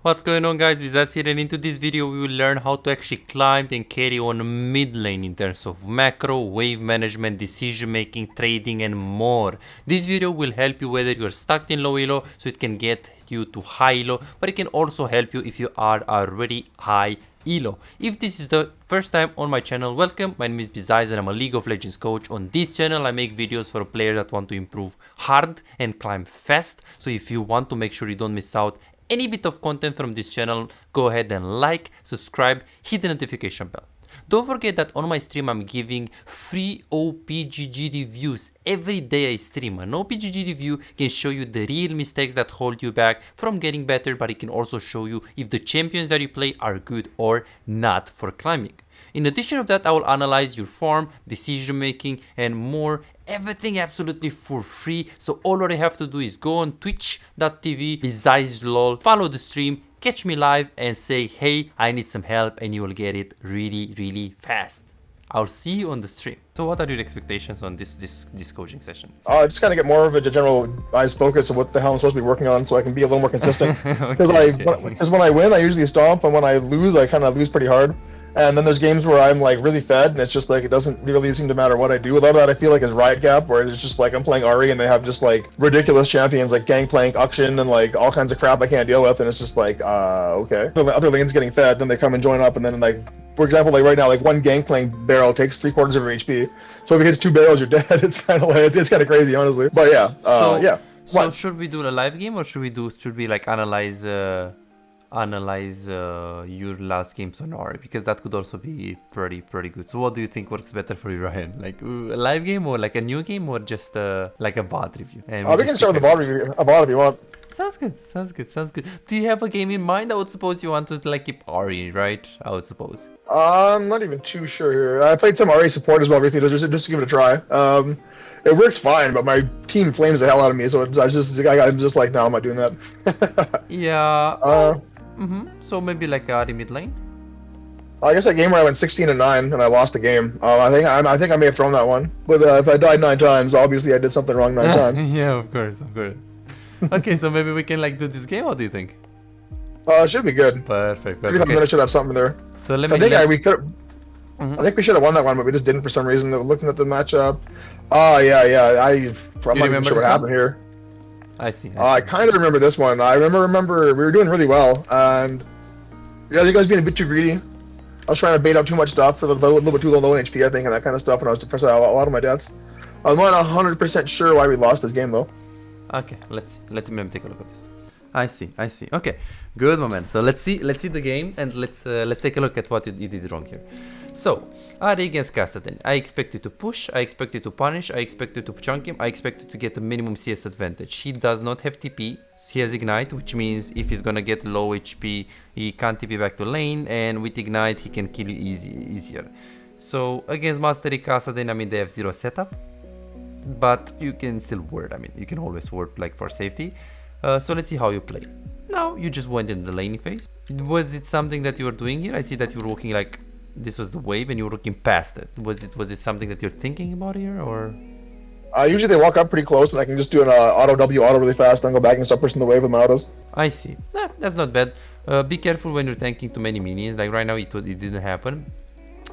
What's going on, guys? Vizas here, and into this video we will learn how to actually climb and carry on mid lane in terms of macro, wave management, decision making, trading and more. This video will help you whether you're stuck in low elo, so it can get you to high elo, but it can also help you if you are already high elo. If this is the first time on my channel, welcome. My name is Vizas and I'm a League of Legends coach. On this channel I make videos for players that want to improve hard and climb fast. So if you want to make sure you don't miss out any bit of content from this channel, go ahead and like, subscribe, hit the notification bell. Don't forget that on my stream I'm giving free OPGG reviews every day I stream. An OPGG review can show you the real mistakes that hold you back from getting better, but it can also show you if the champions that you play are good or not for climbing. In addition to that, I will analyze your farm, decision making and more, everything absolutely for free. So all what I have to do is go on twitch.tv, VizasLol, follow the stream, catch me live and say, hey, I need some help, and you will get it really fast. I'll see you on the stream. So what are your expectations on this coaching session? Just kind of get more of a generalized focus of what the hell I'm supposed to be working on, so I can be a little more consistent. Because when I win, I usually stomp, and when I lose, I kind of lose pretty hard. And then there's games where I'm like really fed, and it's just like it doesn't really seem to matter what I do. A lot of that I feel like is Riot Gap, where it's just like I'm playing Ari and they have just like ridiculous champions like Gangplank, Auction, and like all kinds of crap I can't deal with, and it's just like okay. So the other lanes getting fed, then they come and join up, and then like for example, like right now, like one Gangplank barrel takes 3/4 of her HP. So if it hits 2 barrels, you're dead. It's kind of like it's kind of crazy, honestly. But yeah, yeah. So should we do a live game, or should we like analyze your last games on Ori, because that could also be pretty good. So what do you think works better for you, Ryan? Like a live game, or like a new game, or just like a VOD review? And we can start with a VOD review, a VOD if you want. Sounds good. Do you have a game in mind? I would suppose you want to like keep Ori, right? I would suppose. I'm not even too sure here. I played some Ori support as well, everything just to give it a try. It works fine, but my team flames the hell out of me, so I'm just like, no, I'm not doing that. Yeah. So maybe like Adi mid lane. I guess that game where I went 16-9 and I lost the game. I think I may have thrown that one. But if I died 9 times, obviously I did something wrong 9 times. Yeah, of course. Okay, so maybe we can like do this game. What do you think? It should be good. Perfect. 300 minutes should have something there. So let me. I think we could. I think we should have won that one, but we just didn't for some reason. Looking at the matchup. Yeah. I'm not even sure what happened here. I see. I kind of remember this one. I remember we were doing really well, and yeah, I think I was being a bit too greedy. I was trying to bait up too much stuff for a little bit too low in HP, I think, and that kind of stuff, and I was depressing a lot of my deaths. I'm not 100% sure why we lost this game, though. Okay, let's see. Let me take a look at this. I see. Okay, good, my man. So let's see the game, and let's take a look at what you did wrong here. So, Ari against Kassadin. I expect you to push, I expect you to punish, I expect you to chunk him, I expect you to get a minimum CS advantage. He does not have TP, he has Ignite, which means if he's gonna get low HP, he can't TP back to lane, and with Ignite, he can kill you easier. So, against Mastery Kassadin, I mean, they have 0 setup, but you can still ward, I mean, you can always ward like for safety. So let's see how you play. Now, you just went in the laning phase. Was it something that you were doing here? I see that you were walking like this was the wave and you were looking past it. Was it something that you're thinking about here, or? Usually they walk up pretty close and I can just do an auto really fast, then go back and start pushing the wave with my autos. I see. That's not bad. Be careful when you're tanking too many minions. Like right now it didn't happen.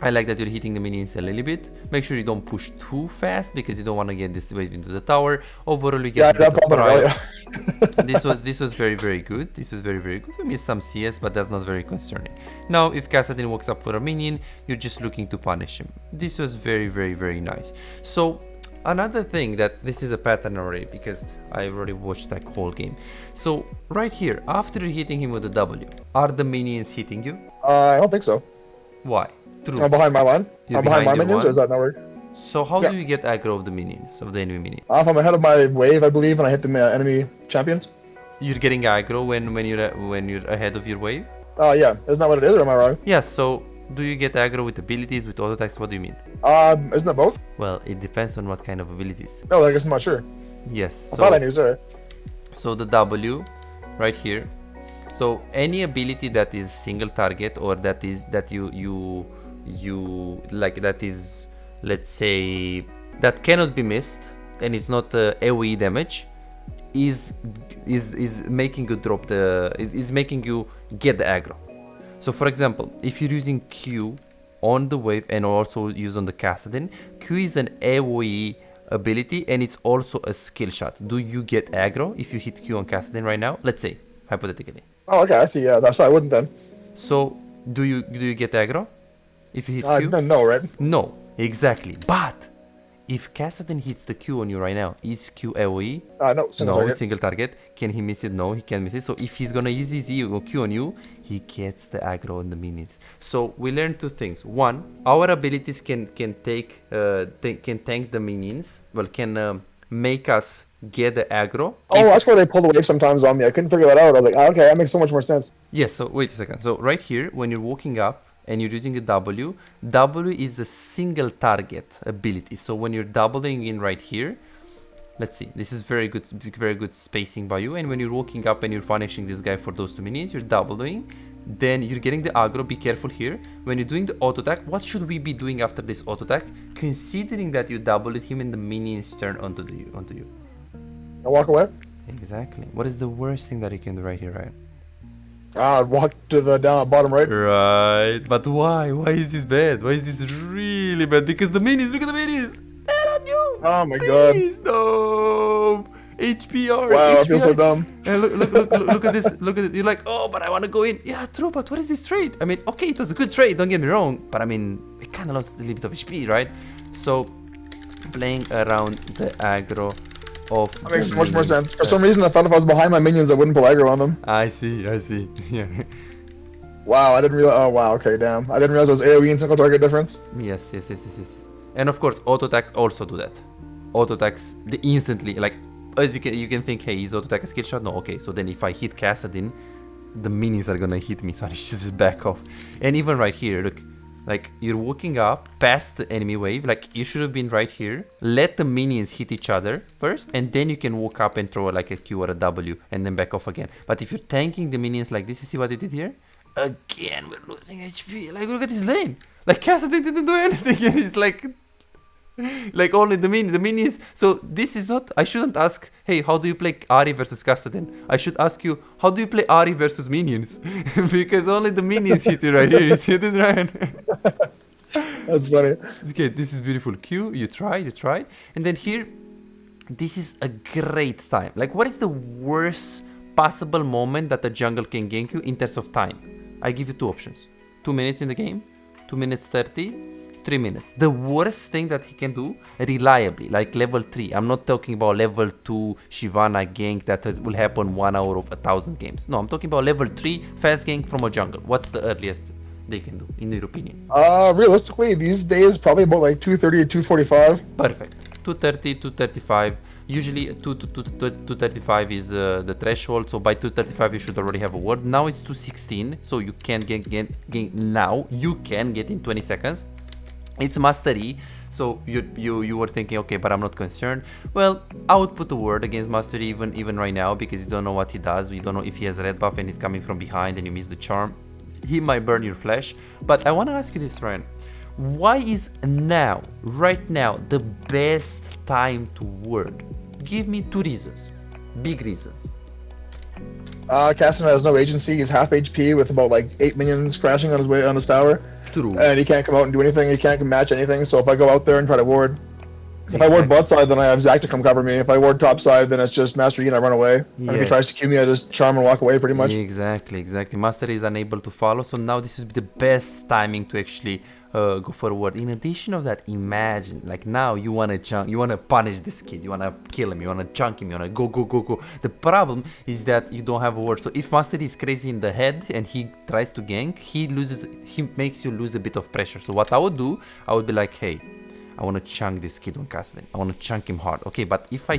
I like that you're hitting the minions a little bit. Make sure you don't push too fast because you don't want to get this wave into the tower. Overall, you get a bit of prior. This was very good. This was very good. We missed some CS, but that's not very concerning. Now, if Kassadin walks up for a minion, you're just looking to punish him. This was very nice. So another thing that this is a pattern already, because I already watched that whole game. So right here, after you're hitting him with a W, are the minions hitting you? I don't think so. Why? True. I'm behind my line. I'm behind my minions, or does that not work? So how do you get aggro of the minions, of the enemy minions? If I'm ahead of my wave, I believe, and I hit the enemy champions. You're getting aggro when you're ahead of your wave? Yeah. Isn't that what it is, or am I wrong? Yeah, so do you get aggro with abilities, with auto attacks? What do you mean? Isn't that both? Well, it depends on what kind of abilities. No, I guess I'm not sure. Yes. I thought I knew, sorry. So the W, right here. So any ability that is single target, or that you like, that is, let's say, that cannot be missed and it's not AoE damage, is making you drop the is making you get the aggro. So for example, if you're using Q on the wave and also use on the Kassadin, Q is an AoE ability and it's also a skill shot. Do you get aggro if you hit Q on Kassadin right now? Let's say, hypothetically. Oh, okay, I see. Yeah, that's why I wouldn't then. So do you get aggro if you hit Q? No, right? No, exactly. But if Kassadin hits the Q on you right now, is Q AoE? No, single target. It's single target. Can he miss it? No, he can't miss it. So if he's gonna use his E or Q on you, he gets the aggro on the minions. So we learned two things. One, our abilities can tank the minions. Well, can make us get the aggro. Oh, that's where they pull the wave sometimes on me. I couldn't figure that out. I was like, okay, that makes so much more sense. Yes. So wait a second. So right here, when you're walking up and you're using a W is a single target ability. So when you're doubling in right here, let's see, this is very good spacing by you. And when you're walking up and you're punishing this guy for those 2 minions, you're doubling, then you're getting the aggro. Be careful here. When you're doing the auto attack, what should we be doing after this auto attack? Considering that you doubled him and the minions turn onto you. I walk away? Exactly. What is the worst thing that you can do right here, right? Walk to the bottom right. Right, but why? Why is this bad? Why is this really bad? Because the minions, look at the minions! They're on you! Oh my god. Please, no! HPR! Wow, HPR. I feel so dumb. And look at this, look at this. You're like, oh, but I want to go in. Yeah, true, but what is this trade? I mean, okay, it was a good trade, don't get me wrong, but I mean, it kind of lost a little bit of HP, right? So, playing around the aggro of that makes so much more sense. For some reason, I thought if I was behind my minions, I wouldn't pull aggro on them. I see. Yeah. Wow, I didn't realize. Oh, wow, okay, damn. I didn't realize it was AoE and single target difference. Yes. And of course, auto attacks also do that. Auto attacks, they instantly, like, as you can think, hey, is auto attack a skill shot? No, okay. So then if I hit Kassadin, the minions are gonna hit me, so I should just back off. And even right here, look. Like, you're walking up past the enemy wave, like, you should have been right here. Let the minions hit each other first, and then you can walk up and throw like a Q or a W, and then back off again. But if you're tanking the minions like this, you see what they did here? Again, we're losing HP. Like, look at this lane. Like, Kassadin didn't do anything, and it's like only the minions. So this is not, I shouldn't ask, hey, how do you play Ahri versus Kassadin? I should ask you, how do you play Ahri versus minions? Because only the minions hit you right here. You see this, Ryan? That's funny. Okay, this is beautiful. Q, you tried. And then here, this is a great time. Like, what is the worst possible moment that the jungle can gank you in terms of time? I give you two options. 2 minutes in the game, 2 minutes 30, 3 minutes. The worst thing that he can do reliably, like level 3. I'm not talking about level 2 Shyvana gank that will happen 1 hour of 1,000 games. No, I'm talking about level 3 fast gank from a jungle. What's the earliest they can do, in your opinion? Realistically, these days, probably about like 230 to 245. Perfect. 230, 235. Usually 235 is the threshold, so by 235 you should already have a word. Now it's 216, so you can gank now. You can get in 20 seconds. It's mastery, so you were thinking, okay, but I'm not concerned. Well, I would put a word against mastery even right now, because you don't know what he does. You don't know if he has red buff and he's coming from behind and you miss the charm. He might burn your flesh. But I want to ask you this, Ryan. Why is now, right now, the best time to word? Give me 2 reasons, big reasons. Kassadin has no agency. He's half HP with about like 8 minions crashing on his way on his tower. True. And he can't come out and do anything. He can't match anything. So if I go out there and try to ward, if I ward bot side, then I have Zac to come cover me. If I ward top side, then it's just Master Yi and I run away. Yes. And if he tries to Q me, I just charm and walk away pretty much. Exactly. Master is unable to follow. So now this is the best timing to actually go forward. In addition of that, imagine, like, now you want to punish this kid, you want to kill him, you want to chunk him, you want to go. The problem is that you don't have a word. So if Master is crazy in the head and he tries to gank, he makes you lose a bit of pressure. So what I would do, I would be like, hey, I want to chunk this kid on Kassadin. I want to chunk him hard. Okay, but if I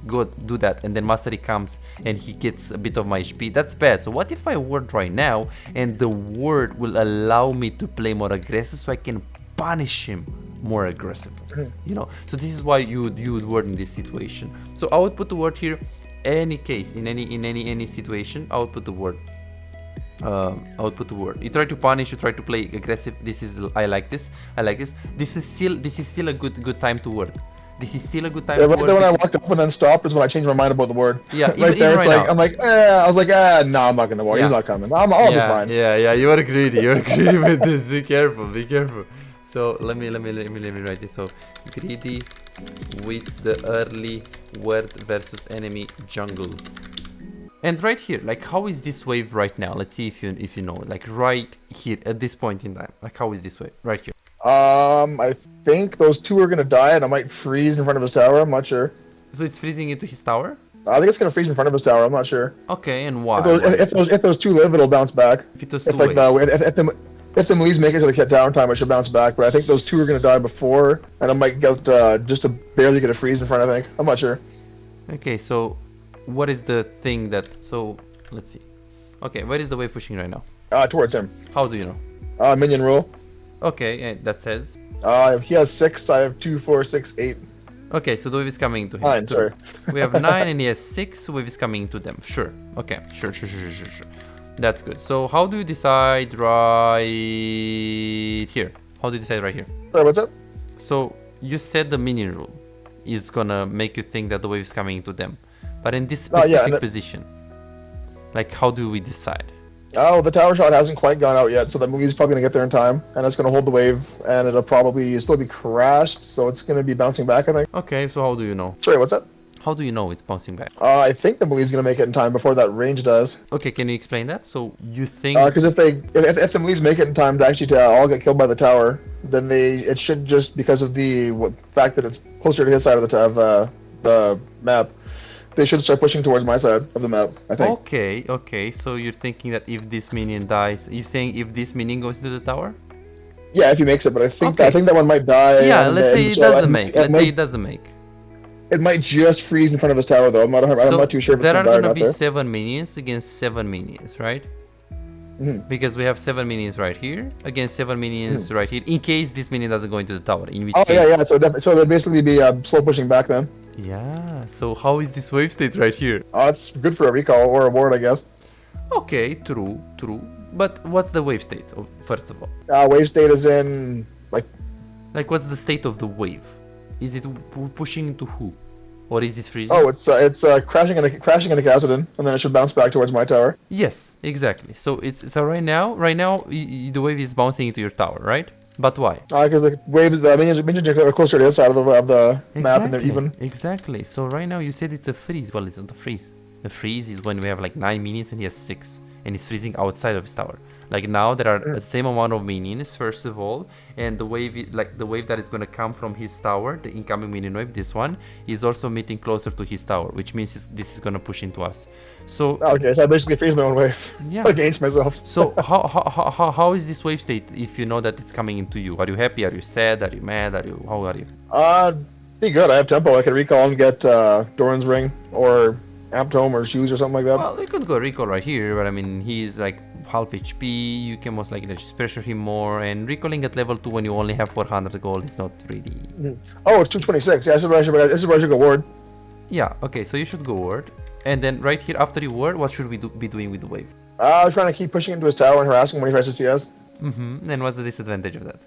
go do that and then Mastery comes and he gets a bit of my HP, that's bad. So what if I ward right now and the word will allow me to play more aggressive so I can punish him more aggressively? You know, so this is why you would word in this situation. So I would put the word here. Any case, in any situation, I would put the word. You try to punish, you try to play aggressive. I like this. This is still a good time to word. This is still a good time Yeah, to but work. then when I because- walked up and then stopped is when I changed my mind about the ward. Yeah, right even there, it's right like now. I'm like, I was like, no, I'm not gonna ward. Yeah. He's not coming. I'll be Yeah, fine. yeah. You are greedy. You're greedy with this. Be careful. Be careful. So let me write this. So greedy with the early word versus enemy jungle. And right here, like, how is this wave right now? Let's see if you know. Like right here at this point in time, like how is this wave right here? I think those two are gonna die, and I might freeze in front of his tower. I'm not sure. So it's freezing into his tower. I think it's gonna freeze in front of his tower. I'm not sure. Okay, and why? If those two live, it'll bounce back. If it was If two like waves. if the Melees make it to the downtime, it should bounce back. But I think those two are gonna die before, and I might get just to barely get a freeze in front. I think. I'm not sure. Okay, so what is the thing that? So let's see. Okay, where is the wave pushing right now? Towards him. How do you know? Minion rule. Okay, and that says. He has 6. I have 2, 4, 6, 8. Okay, so the wave is coming to him. 9. Sorry. We have 9 and he has 6. Wave is coming to them. Sure. Okay. Sure. That's good. So how do you decide right here? How do you decide right here? Sorry, what's up? So you said the minion rule is gonna make you think that the wave is coming to them, but in this specific position, like how do we decide? Oh, the tower shot hasn't quite gone out yet, so the Melee's probably gonna get there in time, and it's gonna hold the wave, and it'll probably still be crashed, so it's gonna be bouncing back, I think. Okay, so how do you know? Sorry, what's up? How do you know it's bouncing back? I think the Melee's gonna make it in time before that range does. Okay, can you explain that? So you think? Because if the Melee's make it in time to actually all get killed by the tower, then it should just because of the fact that it's closer to his side of the map. They should start pushing towards my side of the map, I think. Okay. So you're thinking that if this minion dies, you're saying if this minion goes into the tower? Yeah, if he makes it, but I think that one might die. Yeah, let's say it doesn't make. Let's say it doesn't make. It might just freeze in front of his tower, though. I'm not too sure if it's there are going gonna be 7 minions against 7 minions, right? Because we have 7 minions right here against 7 minions right here. In case this minion doesn't go into the tower, in which case. Yeah. So it'll basically be slow pushing back then. Yeah. So how is this wave state right here? It's good for a recall or a ward, I guess. Okay, true. But what's the wave state? First of all. Wave state is in Like what's the state of the wave? Is it pushing into who? Or is it freezing? Oh, it's crashing into Kassadin, and then it should bounce back towards my tower. Yes, exactly. So right now the wave is bouncing into your tower, right? But why? Because the minions are closer to his side of the map, and they're even. Exactly. So right now you said it's a freeze. Well, it's not a freeze. A freeze is when we have like 9 minions and he has 6, and he's freezing outside of his tower. Like now there are the same amount of minions first of all, and the wave that is gonna come from his tower, the incoming minion wave, this one is also meeting closer to his tower, which means this is gonna push into us. So okay, so I basically freeze my own wave. Yeah. Against myself. So how is this wave state if you know that it's coming into you? Are you happy? Are you sad? Are you mad? How are you? Be good. I have tempo. I can recall and get Doran's ring or Amped Home or shoes or something like that. Well, you could go recall right here, but I mean he's like half HP. You can most likely just pressure him more, and recalling at level 2 when you only have 400 gold is not really. Oh, it's 226. Yeah, this is where I should go ward. Yeah. Okay, so you should go ward, and then right here after you ward, what should we be doing with the wave? I'm trying to keep pushing into his tower and harassing him when he tries to CS. Then what's the disadvantage of that?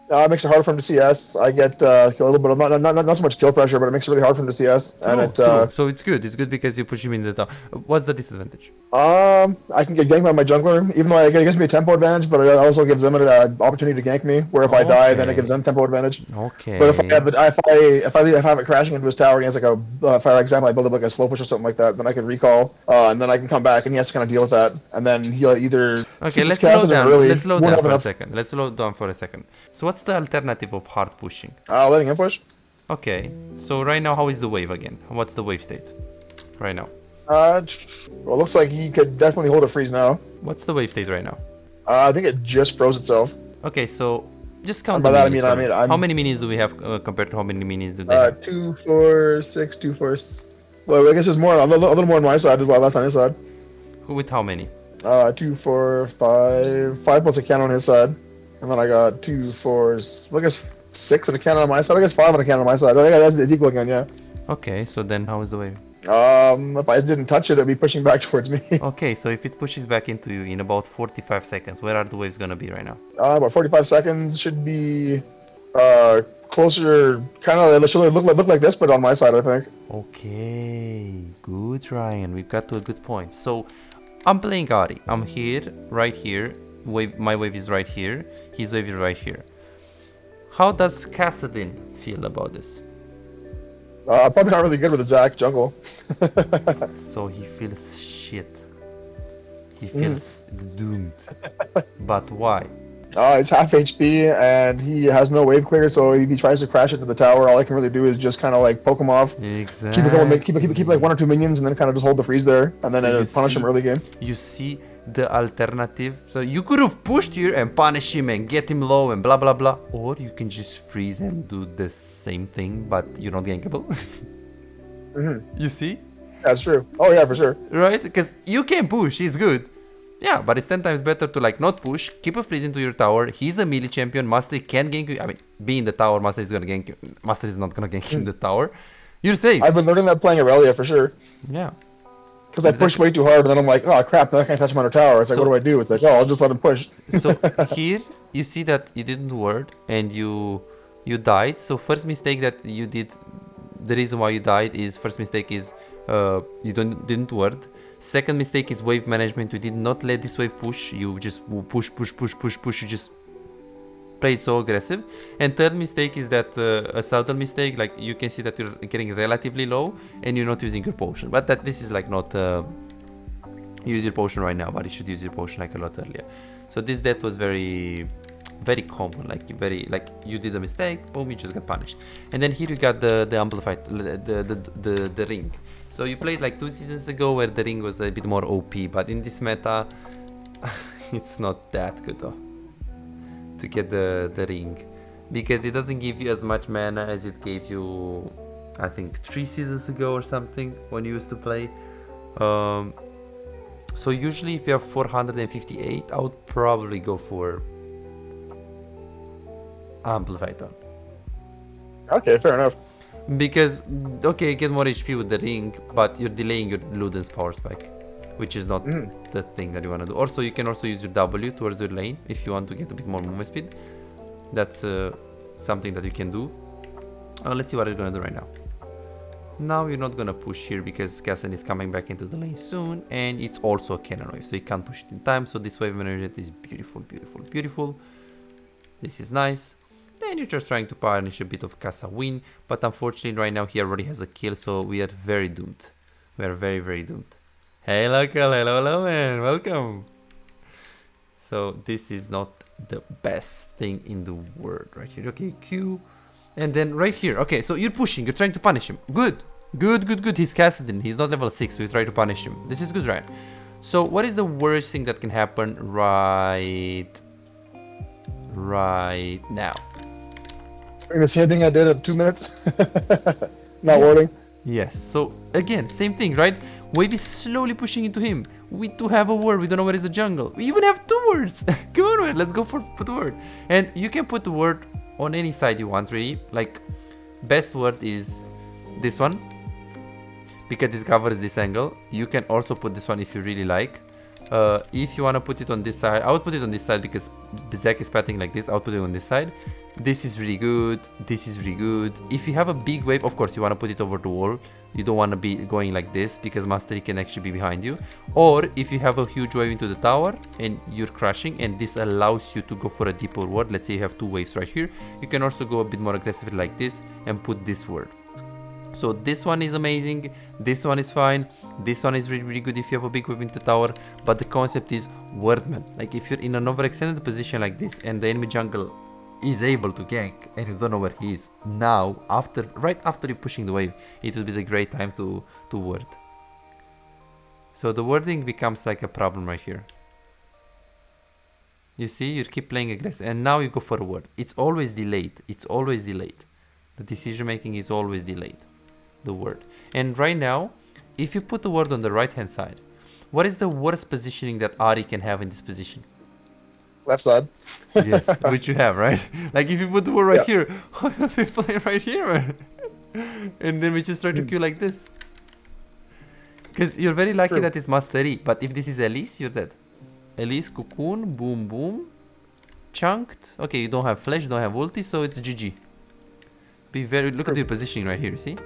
It makes it hard for him to CS. I get a little bit of not so much kill pressure, but it makes it really hard for him to CS. True. So it's good. It's good because you push him in the tower. What's the disadvantage? I can get ganked by my jungler, even though it gives me a tempo advantage, but it also gives them an opportunity to gank me. Where if I die, then it gives them tempo advantage. Okay. But if I have it crashing into his tower, and he has like for example, I build up like a slow push or something like that, then I can recall, and then I can come back, and he has to kind of deal with that, and then he'll either. Okay, let's slow down. Let's slow down for a second. Let's slow down for a second. So what's the alternative of hard pushing? Letting him push. Okay. So right now, how is the wave again? What's the wave state? Right now. Well, it looks like he could definitely hold a freeze now. What's the wave state right now? I think it just froze itself. Okay, so just count by the that, minions. How many minions do we have compared to how many minions do they have? 2, 4, 6, 2, 4. Well, I guess there's more, a little more on my side, there's a lot less on his side. With how many? 2, 4, 5. 5 plus a cannon on his side. And then I got 2, 4, well, I guess 6 and a cannon on my side. I guess 5 and a cannon on my side. I think that's equal again, yeah. Okay, so then how is the wave? If I didn't touch it, it'd be pushing back towards me. Okay, so if it pushes back into you in about 45 seconds, where are the waves gonna be right now? About 45 seconds should be Closer, kind of. It should look like this, but on my side, I think. Okay, good, Ryan. We've got to a good point. So I'm playing Ari. I'm here, right here. My wave is right here. His wave is right here. How does Kassadin feel about this? Probably not really good with the Zac jungle. So he feels shit. He feels doomed. But why? It's half HP and he has no wave clear, so if he tries to crash into the tower, all I can really do is just kind of like poke him off. Exactly. Keep like 1 or 2 minions and then kind of just hold the freeze there and then punish him early game. You see the alternative. So you could have pushed here and punish him and get him low and blah blah blah, or you can just freeze and do the same thing, but you're not gankable. You see? That's true. Oh yeah, for sure. Right? Because you can push. He's good. Yeah, but it's 10 times better to like not push, keep a freeze into your tower. He's a melee champion. Mastery can gank you. I mean, be in the tower, Mastery is gonna gank you. Mastery is not gonna gank you in the tower. You're safe. I've been learning that playing Aurelia for sure. Yeah. Because I push way too hard, and then I'm like, oh crap, now I can't touch him on a tower. It's like, what do? It's like, oh, I'll just let him push. So here you see that you didn't ward and you died. So first mistake that you did, the reason why you died is first mistake is you didn't ward. Second mistake is wave management. You did not let this wave push. You just push. You just played so aggressive. And third mistake is that a subtle mistake. Like you can see that you're getting relatively low and you're not using your potion. But that this is like not use your potion right now, but you should use your potion like a lot earlier. So this death was very common. Like you did a mistake, boom, you just got punished. And then here you got the amplified, the ring. So you played like 2 seasons ago where the ring was a bit more OP, but in this meta, it's not that good though to get the ring, because it doesn't give you as much mana as it gave you, I think 3 seasons ago or something when you used to play. So usually if you have 458, I would probably go for amplified on. Okay, fair enough. Because, okay, you get more HP with the ring, but you're delaying your Luden's power spike, which is not the thing that you want to do. Also, you can also use your W towards your lane if you want to get a bit more movement speed. That's something that you can do. Let's see what you're going to do right now. Now you're not going to push here because Kassadin is coming back into the lane soon, and it's also a cannon wave, so you can't push it in time. So this wave management is beautiful. This is nice. Then you're just trying to punish a bit of Kassa win, but unfortunately right now he already has a kill, so we are very doomed. We are very doomed. Hey local, hello man, welcome. So this is not the best thing in the world right here. Okay, Q, and then right here. Okay, so you're pushing, you're trying to punish him. Good. He's Kassadin, he's not level 6, so we try to punish him. This is good, right? So what is the worst thing that can happen right now? The same thing I did at 2 minutes. Not warding. Yes, so again, same thing, right? Wave is slowly pushing into him. We do have a ward, we don't know where is the jungle. We even have 2 wards. Come on, man, let's go for put the word. And you can put the word on any side you want, really. Like, best word is this one, because this covers this angle. You can also put this one if you really like. If you want to put it on this side, I would put it on this side because Zac is patting like this. I would put it on this side. This is really good. This is really good. If you have a big wave, of course you want to put it over the wall. You don't want to be going like this because Mastery can actually be behind you. Or if you have a huge wave into the tower and you're crashing and this allows you to go for a deeper ward, let's say you have 2 waves right here, you can also go a bit more aggressively like this and put this ward. So this one is amazing, this one is fine, this one is really good if you have a big wave into the tower, but the concept is wordman. Like if you're in an overextended position like this and the enemy jungle is able to gank and you don't know where he is, now right after you're pushing the wave, it will be the great time to ward. So the warding becomes like a problem right here. You see, you keep playing aggressive and now you go for a ward. It's always delayed. The decision making is always delayed, the word. And right now, if you put the word on the right hand side, what is the worst positioning that Ari can have in this position? Left side. Yes, which you have, right? Like if you put the word right here, why don't we play right here, man? And then we just try to queue like this. Because you're very lucky that it's Mastery, but if this is Elise, you're dead. Elise, Cocoon, boom, boom. chunked. Okay, you don't have flash, you don't have ulti, so it's GG. Be very, look at your positioning right here, see?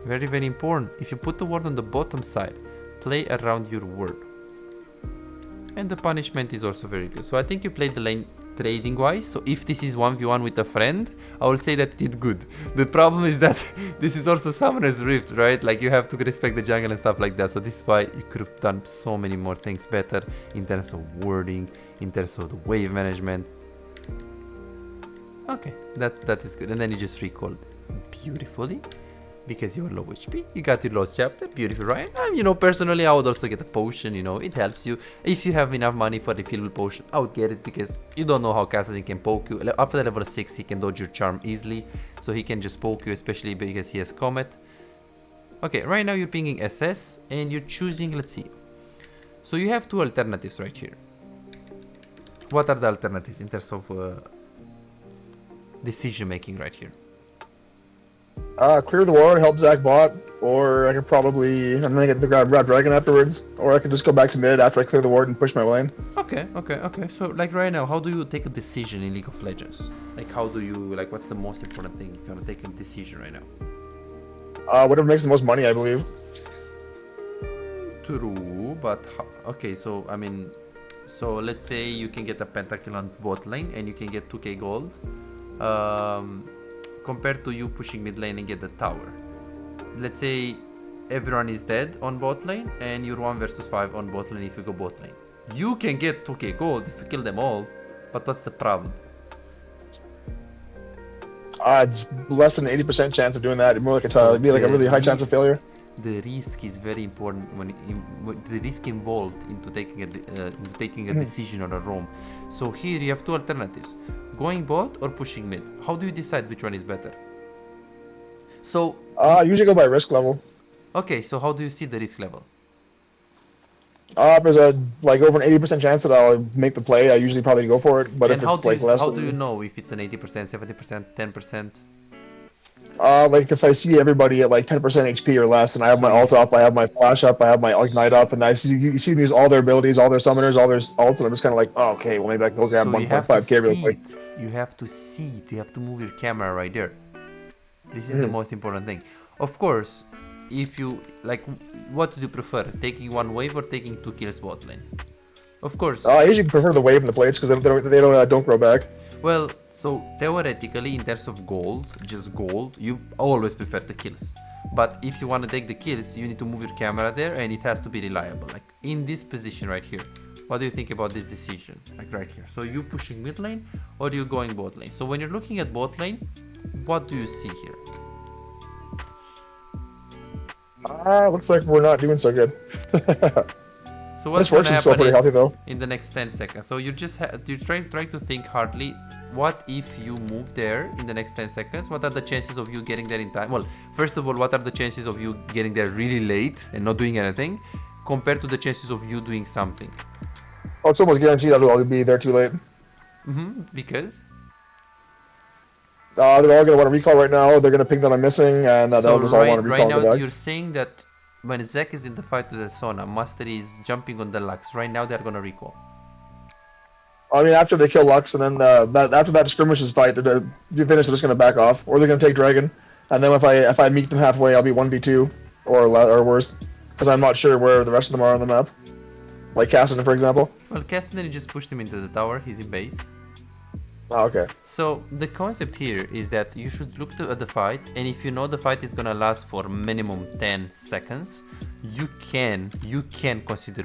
Very, very important. If you put the ward on the bottom side, play around your ward. And the punishment is also very good. So I think you played the lane trading wise. So if this is 1v1 with a friend, I will say that you did good. The problem is that this is also Summoner's Rift, right? Like you have to respect the jungle and stuff like that. So this is why you could have done so many more things better in terms of wording, in terms of the wave management. Okay, that is good. And then you just recalled beautifully. Because you are low HP, you got your lost chapter, beautiful, right? You know, personally, I would also get a potion, you know, it helps you. If you have enough money for the refillable potion, I would get it because you don't know how Kassadin can poke you. After level 6, he can dodge your charm easily, so he can just poke you, especially because he has Comet. Okay, right now you're pinging SS, and you're choosing, let's see. So you have two alternatives right here. What are the alternatives in terms of decision making right here? Clear the ward, help Zach bot, or I could probably, I'm gonna get the grab dragon afterwards, or I could just go back to mid after I clear the ward and push my lane. Okay. So like right now, how do you take a decision in League of Legends? Like how do you, like what's the most important thing if you want to take a decision right now? Whatever makes the most money, I believe. True, but okay, so I mean, so let's say you can get a pentakill on bot lane and you can get 2k gold. Compared to you pushing mid lane and get the tower. Let's say everyone is dead on bot lane and you're 1 versus 5 on bot lane if you go bot lane. You can get 2k gold if you kill them all, but what's the problem? It's less than an 80% chance of doing that. It'd more like it'd be like a really high chance of failure. The risk is very important when the risk involved into taking a decision or a roam. So here you have two alternatives: going bot or pushing mid. How do you decide which one is better? So I usually go by risk level. Okay, so how do you see the risk level? There's a like over an 80% chance that I'll make the play. I usually probably go for it, but and if it's like less, how do you know if it's an 80%, 70%, 10%? Like if I see everybody at like 10% HP or less, and I have my ult up, I have my flash up, I have my ignite up, and you see them use all their abilities, all their summoners, all their ults, and I'm just kind of like, oh, okay, well maybe I can go grab 1.5k real quick. You have to see it. You have to move your camera right there. This is the most important thing. Of course, if you like, what do you prefer? Taking one wave or taking 2 kills bot lane? Of course. I usually prefer the wave and the plates because they don't grow back. Well, so theoretically, in terms of gold, just gold, you always prefer the kills. But if you want to take the kills, you need to move your camera there, and it has to be reliable. Like in this position right here, what do you think about this decision? Like right here. So you pushing mid lane or you going bot lane? So when you're looking at bot lane, what do you see here? Looks like we're not doing so good. So what's going to happen still pretty healthy, though. In the next 10 seconds? So you're just you're trying to think hardly. What if you move there in the next 10 seconds? What are the chances of you getting there in time? Well, first of all, what are the chances of you getting there really late and not doing anything compared to the chances of you doing something? Oh, it's almost guaranteed I'll be there too late. Because? They're all going to want to recall right now. They're going to ping that I'm missing, and they'll just all want to recall. Right now, you're saying that when Zach is in the fight with the Sona, Mastery is jumping on the Lux. Right now, they're going to recall. I mean, after they kill Lux, and then after that skirmishes fight, they're finished. They're just going to back off, or they're going to take Dragon. And then if I meet them halfway, I'll be 1v2 or worse, because I'm not sure where the rest of them are on the map. Like Kassadin, for example. Well, Kassadin, you just pushed him into the tower. He's in base. Oh, okay. So the concept here is that you should look at the fight, and if you know the fight is gonna last for minimum 10 seconds, you can consider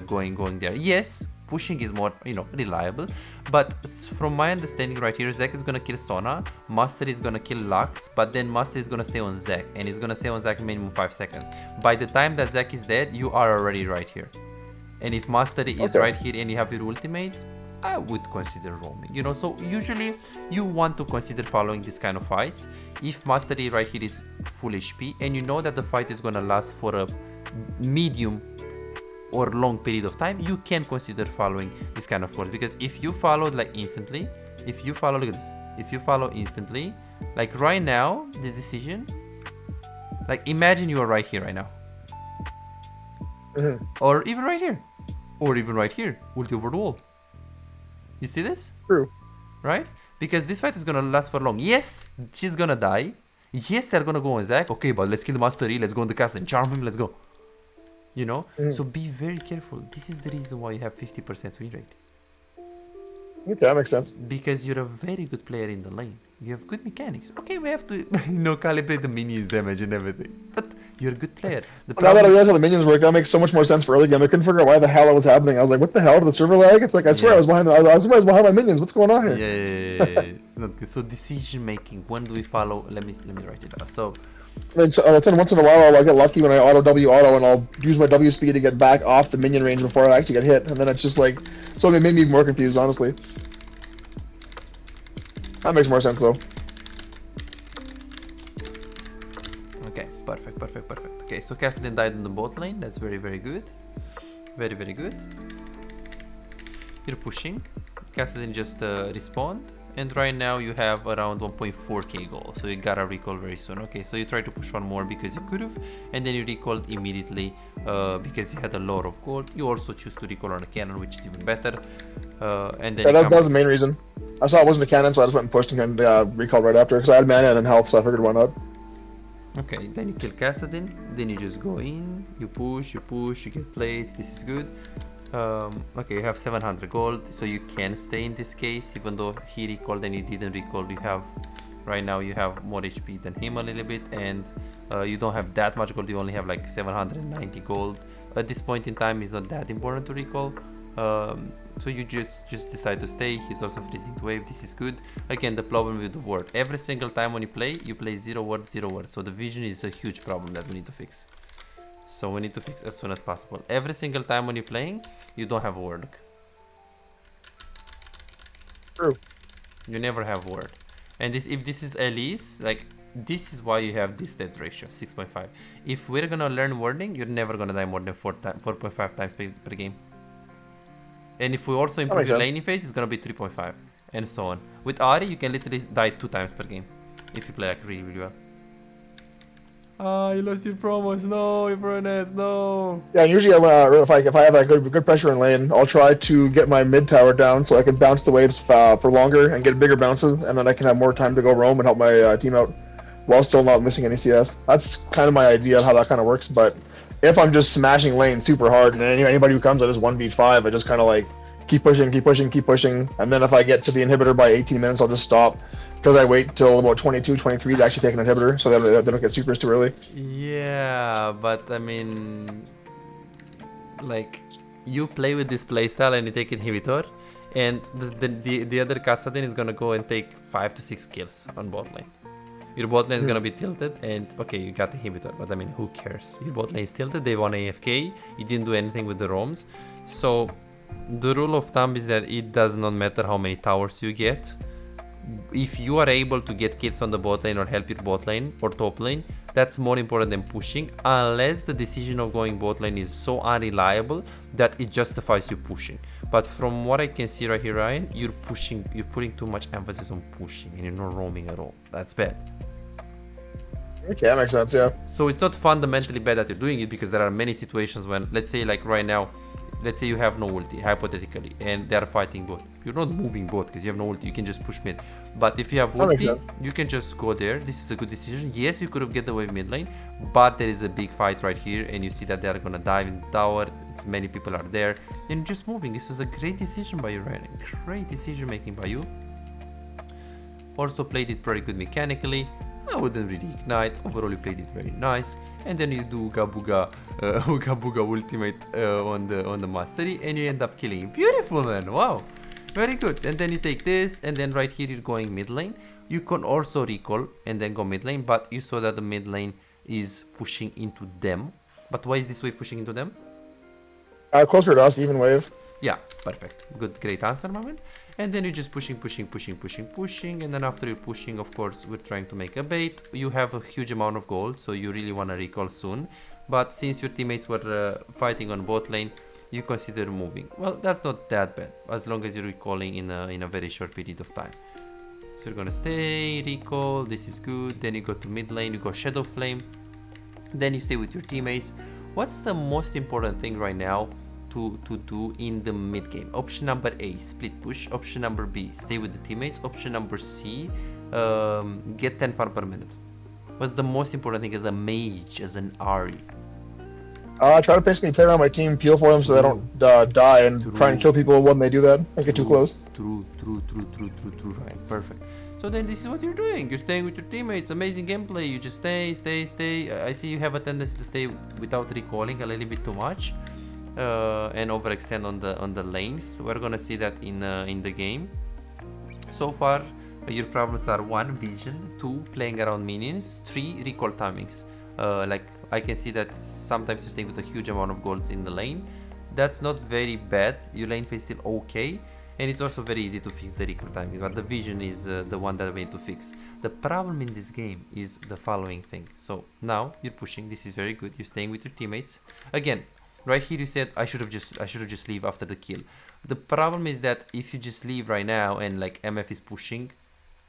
going there. Yes, pushing is more reliable, but from my understanding right here, Zach is gonna kill Sona, Master is gonna kill Lux, but then Master is gonna stay on Zach, and he's gonna stay on Zach minimum 5 seconds. By the time that Zach is dead, you are already right here. And if Mastery is right here and you have your ultimate, I would consider roaming, so usually you want to consider following this kind of fights. If Mastery right here is full HP and you know that the fight is gonna last for a medium or long period of time, you can consider following this kind of course, because if you followed like instantly, look at this, if you follow instantly, like right now, this decision, like imagine you are right here right now, or even right here, ulti over the wall. You see this? True. Right? Because this fight is gonna last for long. Yes, she's gonna die. Yes, they're gonna go on Zac. Okay, but let's kill the Master E. Let's go on the castle and charm him. Let's go. You know? So be very careful. This is the reason why you have 50% win rate. Okay, that makes sense. Because you're a very good player in the lane. You have good mechanics. Okay, we have to calibrate the minions damage and everything. But you're a good player. Now that I realize how the minions work, that makes so much more sense for early game. I couldn't figure out why the hell it was happening. I was like, what the hell? Did the server lag? It's like, I swear I was behind I swear I was behind my minions. What's going on here? Yeah. It's not good. So decision making. When do we follow? Let me write it down. So then once in a while I'll get lucky when I auto W auto and I'll use my W speed to get back off the minion range before I actually get hit. And then it's just like, so it made me more confused, honestly. That makes more sense though. okay, perfect. Okay, so Kassadin died in the bot lane. That's very good. Very good. You're pushing. Kassadin just respawned. And right now you have around 1.4k gold, so you gotta recall very soon. Okay, so you try to push one more because you could have, and then you recalled immediately because you had a lot of gold. You also choose to recall on a cannon, which is even better. And then that was the main reason. I saw it wasn't a cannon, so I just went and pushed and recalled right after because I had mana and health, so I figured why not. Okay, then you kill Kassadin, then you just go in, you push, you get plates. This is good. Okay, you have 700 gold, so you can stay in this case, even though he recalled and you didn't recall. You have, right now you have more HP than him a little bit, and you don't have that much gold. You only have like 790 gold. At this point in time, it's not that important to recall. So you just decide to stay. He's also freezing the wave. This is good. Again, the problem with the word, every single time when you play 0 word, 0 word. So the vision is a huge problem that we need to fix. So we need to fix as soon as possible. Every single time when you're playing, you don't have a word. True. You never have word. And if this is Elise, like this is why you have this death ratio, 6.5. If we're gonna learn wording, you're never gonna die more than 4.5 times per game. And if we also improve your laning phase, it's gonna be 3.5, and so on. With Ahri, you can literally die 2 times per game if you play like really well. Ah, you lost your promos. No, Brunet, no. Yeah, usually if I have a good pressure in lane, I'll try to get my mid tower down so I can bounce the waves for longer and get bigger bounces, and then I can have more time to go roam and help my team out while still not missing any CS. That's kind of my idea of how that kind of works. But if I'm just smashing lane super hard and anybody who comes at just 1v5, I just kind of like keep pushing, and then if I get to the inhibitor by 18 minutes, I'll just stop. Because I wait till about 22, 23 to actually take an inhibitor, so that they don't get supers too early. Yeah, but I mean, like, you play with this playstyle and you take inhibitor, and the other Kassadin is gonna go and take 5 to 6 kills on bot lane. Your bot lane is gonna be tilted, and okay, you got the inhibitor, but I mean, who cares? Your bot lane is tilted, they won AFK, you didn't do anything with the roams. So, the rule of thumb is that it does not matter how many towers you get. If you are able to get kills on the bot lane or help your bot lane or top lane, that's more important than pushing, unless the decision of going bot lane is so unreliable that it justifies you pushing. But from what I can see right here, Ryan, you're putting too much emphasis on pushing and you're not roaming at all. That's bad. Okay, that makes sense, yeah. So it's not fundamentally bad that you're doing it, because there are many situations when, let's say like right now, let's say you have no ulti, hypothetically, and they're fighting bot. You're not moving bot because you have no ulti, you can just push mid. But if you have ulti, you can just go there. This is a good decision. Yes, you could have get the wave mid lane, but there is a big fight right here, and you see that they're gonna dive in the tower. It's many people are there, and you're just moving. This was a great decision by you, Ryan. Great decision making by you. Also played it pretty good mechanically. I wouldn't really ignite. Overall, you played it very nice. And then you do Uga Booga ultimate on the mastery, and you end up killing him. Beautiful, man. Wow, very good. And then you take this, and then right here you're going mid lane. You can also recall and then go mid lane, but you saw that the mid lane is pushing into them. But why is this wave pushing into them? Closer to us, even wave. Yeah, perfect. Good, great answer, my man. And then you're just pushing, and then after you're pushing, of course, we're trying to make a bait. You have a huge amount of gold, so you really want to recall soon. But since your teammates were fighting on bot lane, you consider moving. Well, that's not that bad, as long as you're recalling in a very short period of time. So you're gonna stay, recall, this is good. Then you go to mid lane, you go Shadow Flame. Then you stay with your teammates. What's the most important thing right now to do in the mid game. Option number A, split push. Option number B, stay with the teammates. Option number C, get 10 farm per minute. What's the most important thing as a mage, as an Ari? Try to basically play around my team, peel for them so they don't die, and try and kill people when they do that. Don't get too close. True, Ryan. Perfect. So then this is what you're doing. You're staying with your teammates. Amazing gameplay. You just stay. I see you have a tendency to stay without recalling a little bit too much, and overextend on the lanes. We're gonna see that in the game. So far, your problems are 1, vision, 2, playing around minions, 3, recall timings. Like I can see that sometimes you're staying with a huge amount of golds in the lane. That's not very bad. Your lane phase is still okay, and it's also very easy to fix the recall timings, but the vision is the one that we need to fix. The problem in this game is the following thing. So now you're pushing. This is very good. You're staying with your teammates. Again, right here you said I should have just leave after the kill. The problem is that if you just leave right now and like MF is pushing,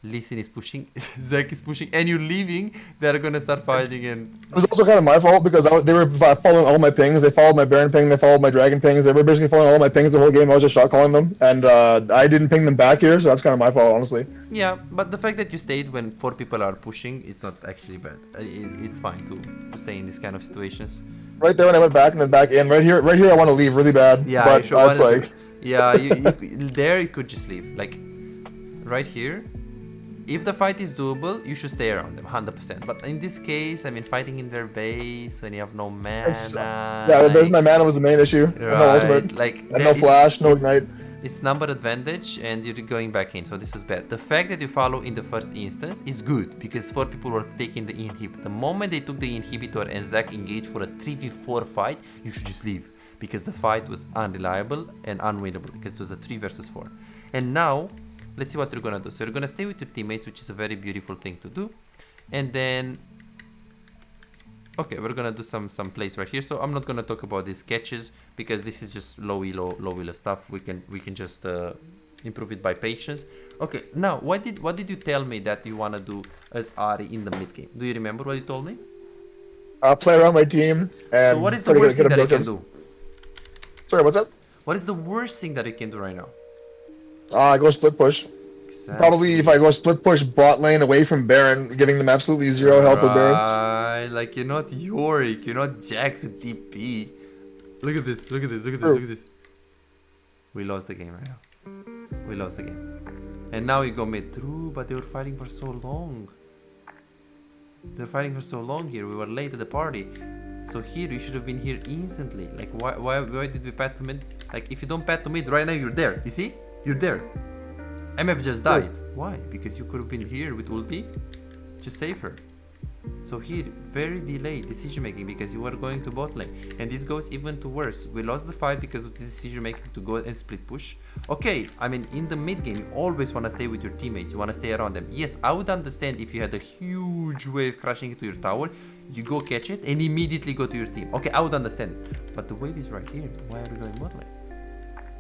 Lee Sin is pushing, Zach is pushing, and you're leaving, they're gonna start fighting. And it was also kind of my fault because they were following all my pings. They followed my Baron ping, they followed my Dragon pings. They were basically following all my pings the whole game. I was just shot calling them, and I didn't ping them back here, so that's kind of my fault, honestly. Yeah, but the fact that you stayed when 4 people are pushing, it's not actually bad. It's fine to stay in these kind of situations. Right there when I went back and then back in. Right here I want to leave really bad. Yeah, but that's like. Yeah, there you could just leave. Like right here. If the fight is doable, you should stay around them 100%. But in this case, I mean, fighting in their base when you have no mana. Yeah, like, my mana was the main issue. Right, no ultimate, like and no flash, no ignite. It's number advantage, and you're going back in, so this was bad. The fact that you follow in the first instance is good because 4 people were taking the inhib. The moment they took the inhibitor and Zac engaged for a 3v4 fight, you should just leave because the fight was unreliable and unwinnable because it was a 3 versus 4. And now, let's see what you're gonna do. So you're gonna stay with your teammates, which is a very beautiful thing to do. And then, okay, we're gonna do some plays right here. So I'm not gonna talk about these catches because this is just low elo stuff. We can just improve it by patience. Okay, now what did you tell me that you wanna do as Ari in the mid game? Do you remember what you told me? Play around my team. And so what is the worst thing that you can do? Sorry, what's that? What is the worst thing that you can do right now? I go split push. Exactly. Probably if I go split push bot lane away from Baron, giving them absolutely zero help with Baron. Like you're not Yorick, you're not Jax with DP. Look at this, look at this. We lost the game right now. We lost the game. And now we go mid. True, but they were fighting for so long. They're fighting for so long here. We were late at the party. So here, you should have been here instantly. Like why did we pat to mid? Like if you don't pat to mid right now, you're there. You see? You're there. MF just died. Why? Because you could have been here with ulti. Just save her. So here, very delayed decision making because you were going to bot lane. And this goes even to worse. We lost the fight because of this decision making to go and split push. Okay, I mean, in the mid game, you always want to stay with your teammates. You want to stay around them. Yes, I would understand if you had a huge wave crashing into your tower. You go catch it and immediately go to your team. Okay, I would understand it. But the wave is right here. Why are we going bot lane?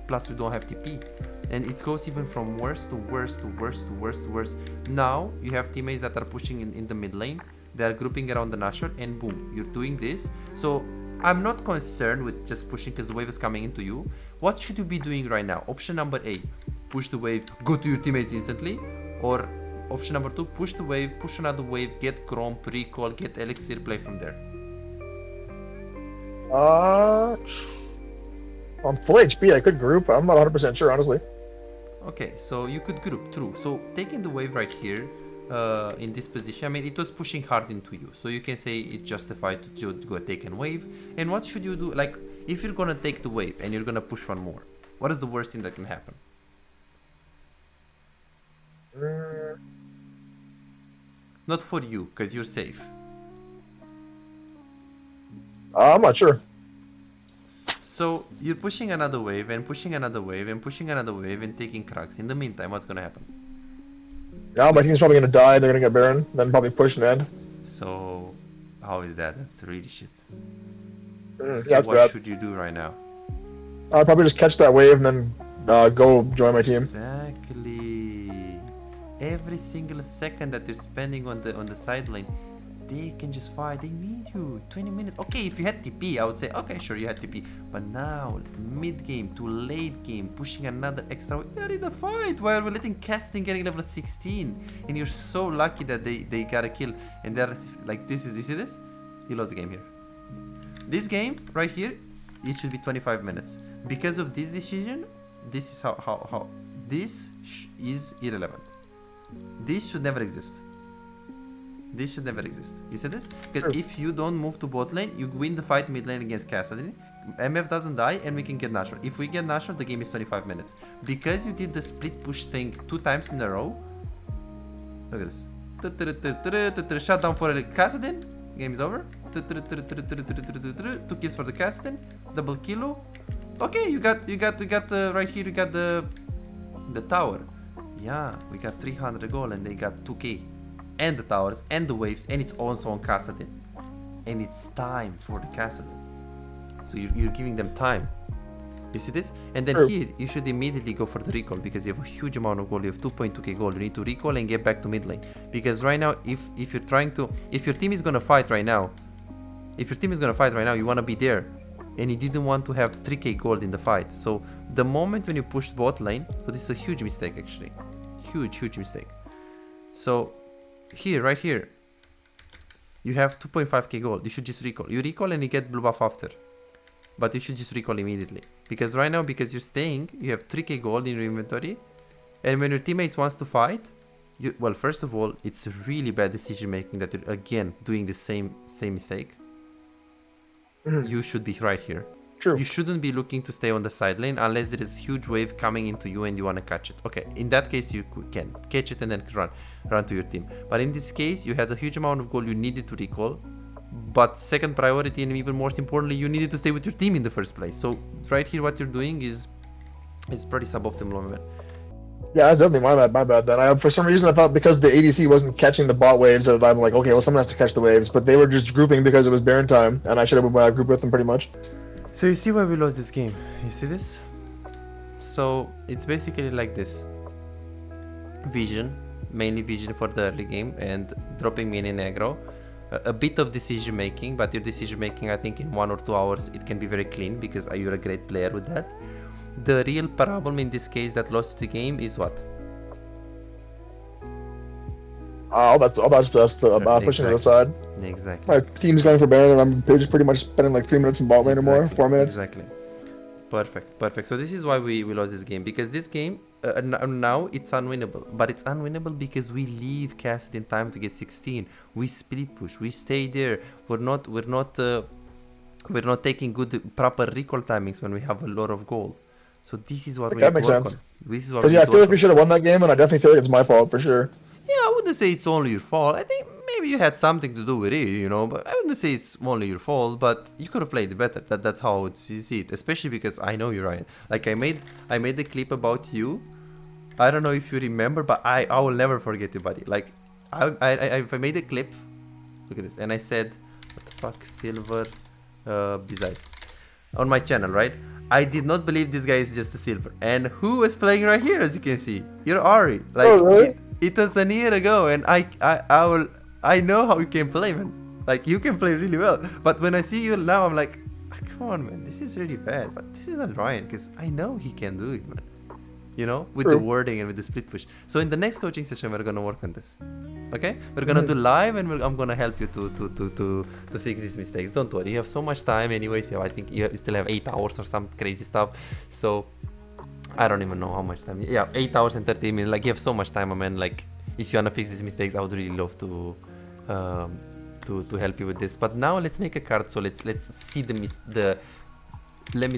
Plus we don't have TP, and it goes even from worse to worse to worse to worse to worse. Now you have teammates that are pushing in the mid lane. They are grouping around the Nashor, and boom, you're doing this. So I'm not concerned with just pushing because the wave is coming into you. What should you be doing right now? Option number A, push the wave, go to your teammates instantly. Or option number 2, push the wave, push another wave, get Chrome, recall, get Elixir, play from there. I'm full HP, I could group. I'm not 100% sure, honestly. Okay, so you could group, true. So taking the wave right here, in this position, I mean, it was pushing hard into you. So you can say it's justified to go take a wave. And what should you do? Like, if you're gonna take the wave and you're gonna push one more, what is the worst thing that can happen? Not for you, because you're safe. I'm not sure. So you're pushing another wave and pushing another wave and pushing another wave and taking cracks. In the meantime, what's gonna happen? Yeah, my team's probably gonna die. They're gonna get Baron, then probably push and end. So how is that? That's really shit. So yeah, what should you do right now? I'll probably just catch that wave and then go join my team. Exactly. Every single second that you're spending on the side lane, they can just fight. They need you. 20 minutes. Okay, if you had TP, I would say, okay, sure, you had TP. But now, mid game to late game, pushing another extra, they're in the fight while we're letting casting getting level 16. And you're so lucky that they got a kill. And they're like, this is, you see this? You lost the game here. This game right here, it should be 25 minutes. Because of this decision, this is how this is irrelevant. This should never exist. This should never exist. You see this? Because if you don't move to bot lane, you win the fight mid lane against Cassidy. MF doesn't die and we can get natural. If we get natural, the game is 25 minutes. Because you did the split push thing 2 times in a row. Look at this. Shutdown for Cassidy. Game is over. 2 kills for the Cassidy. Double kill. Okay, you got right here. You got the tower. Yeah, we got 300 gold and they got 2k. And the towers and the waves, and it's also on Kassadin, and it's time for the Kassadin. So you're giving them time. You see this? And then here you should immediately go for the recall because you have a huge amount of gold. You have 2.2k gold. You need to recall and get back to mid lane because right now, if your team is gonna fight right now, you wanna be there, and you didn't want to have 3k gold in the fight. So the moment when you push bot lane, so this is a huge mistake actually, huge mistake. So here, right here, you have 2.5k gold. You should just recall. You recall and you get blue buff after. But you should just recall immediately. Because right now, because you're staying, you have 3k gold in your inventory. And when your teammates wants to fight, well, first of all, it's really bad decision making that you're again doing the same mistake. You should be right here. True. You shouldn't be looking to stay on the side lane unless there is a huge wave coming into you and you want to catch it. Okay, in that case you can catch it and then run to your team. But in this case, you had a huge amount of gold you needed to recall. But second priority and even more importantly, you needed to stay with your team in the first place. So right here, what you're doing is pretty suboptimal, man. Yeah, that's definitely my bad. Then for some reason I thought because the ADC wasn't catching the bot waves that I'm like, okay, well someone has to catch the waves. But they were just grouping because it was Baron time, and I should have grouped with them pretty much. So you see why we lost this game. You see this? So it's basically like this. Vision, mainly vision for the early game and dropping me in aggro. A bit of decision making, but your decision making, I think in 1 or 2 hours, it can be very clean because you're a great player with that. The real problem in this case that lost the game is what? That's pushing to the side. Exactly. My team's going for Baron, and I'm just pretty much spending like 3 minutes in bot lane or more, 4 minutes. Exactly. Perfect. So this is why we lost this game, because this game now it's unwinnable. But it's unwinnable because we leave Cassidy in time to get 16. We split push. We stay there. We're not taking good proper recall timings when we have a lot of gold. So this is what we need to work on. This is what I feel like we should have won that game, and I definitely feel like it's my fault for sure. Yeah, I wouldn't say it's only your fault. I think maybe you had something to do with it, you know, but I wouldn't say it's only your fault, but you could have played it better. That's how I would see it, especially because I know you, Ryan. Like I made a clip about you. I don't know if you remember, but I will never forget you, buddy. Like I made a clip. Look at this, and I said, what the fuck, silver besides on my channel, right? I did not believe this guy is just a silver. And who was playing right here, as you can see? You're Ari. Like, oh, really? It was a year ago, and I know how you can play, man. Like, you can play really well. But when I see you now, I'm like, come on, man. This is really bad. But this is not Ryan, because I know he can do it, man. You know, with the wording and with the split push. So in the next coaching session, we're gonna work on this. Okay, we're gonna do live, and I'm gonna help you to fix these mistakes. Don't worry, you have so much time, anyways. I think you still have 8 hours or some crazy stuff. So I don't even know how much time. Yeah, 8 hours and 30 minutes. Like you have so much time, man. Like if you wanna fix these mistakes, I would really love to help you with this. But now let's make a card. So let's see the. Let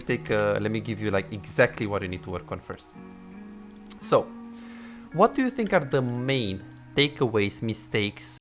me give you like exactly what you need to work on first. So, what do you think are the main takeaways, mistakes